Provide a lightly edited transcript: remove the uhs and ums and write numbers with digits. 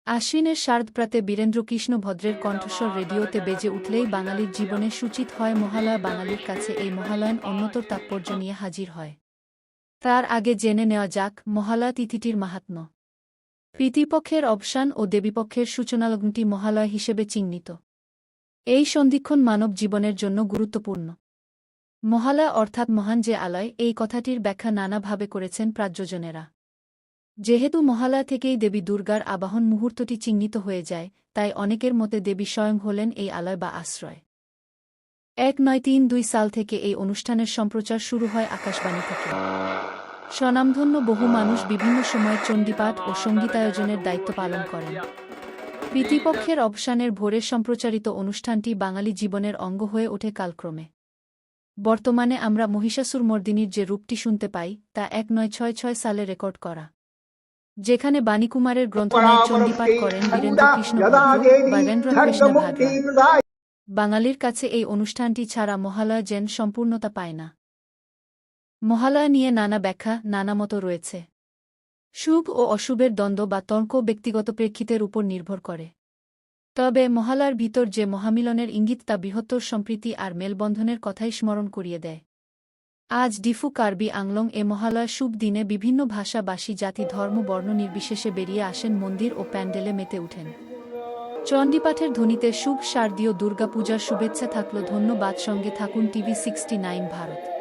আশ্বিনের শারদপ্রাতে বীরেন্দ্রকৃষ্ণ ভদ্রের কণ্ঠস্বর রেডিওতে বেজে উঠলেই বাঙালির জীবনে সূচিত হয় মহালয়া। বাঙালির কাছে এই মহালয়ান অন্যতর তাৎপর্য নিয়ে হাজির হয়। তার আগে জেনে নেওয়া যাক মহালয়া তিথিটির মাহাত্ম্য। পিতৃপক্ষের অবসান ও দেবীপক্ষের সূচনালগ্নটি মহালয়া হিসেবে চিহ্নিত। এই সন্ধিক্ষণ মানব জীবনের জন্য গুরুত্বপূর্ণ। মহালয়া অর্থাৎ মহান যে আলয়, এই কথাটির ব্যাখ্যা নানাভাবে করেছেন প্রাজ্ঞজনেরা। যেহেতু মহালয়া থেকেই দেবী দুর্গার আবাহন মুহূর্তটি চিহ্নিত হয়ে যায়, তাই অনেকের মতে দেবী স্বয়ং হলেন এই আলয় বা আশ্রয়। 1932 সাল থেকে এই অনুষ্ঠানের সম্প্রচার শুরু হয় আকাশবাণী থেকে। স্বনামধন্য বহু মানুষ বিভিন্ন সময়ে চণ্ডীপাঠ ও সঙ্গীতায়োজনের দায়িত্ব পালন করেন। পিতৃপক্ষের অবসানের ভোরে সম্প্রচারিত অনুষ্ঠানটি বাঙালি জীবনের অঙ্গ হয়ে ওঠে কালক্রমে। বর্তমানে আমরা মহিষাসুরমর্দিনীর যে রূপটি শুনতে পাই, তা 1966 সালে রেকর্ড করা, যেখানে বাণীকুমারের গ্রন্থনায় চণ্ডীপাঠ করেন বীরেন্দ্রকৃষ্ণ ভদ্র বা বীরেন্দ্রকৃষ্ণ ভাদরা। বাঙালির কাছে এই অনুষ্ঠানটি ছাড়া মহালয়া যেন সম্পূর্ণতা পায় না। মহালয়া নিয়ে নানা ব্যাখ্যা, নানা মত রয়েছে। শুভ ও অশুভের দ্বন্দ্ব বা তর্ক ব্যক্তিগত প্রেক্ষিতের উপর নির্ভর করে। তবে মহালয়ার ভিতর যে মহামিলনের ইঙ্গিত, তা বৃহত্তর সম্প্রীতি আর মেলবন্ধনের কথাই স্মরণ করিয়ে দেয়। আজ ডিফু কার্বি আংলং এ মহালয়া শুভ দিনে বিভিন্ন ভাষাভাষী জাতি ধর্ম বর্ণ নির্বিশেষে বেরিয়ে আসেন মন্দির ও প্যান্ডেলে মেতে উঠেন। চণ্ডীপাঠের ধ্বনিতে শুভ শারদীয় দুর্গাপূজার শুভেচ্ছা থাকল। ধন্যবাদ। সঙ্গে থাকুন TV69 ভারত।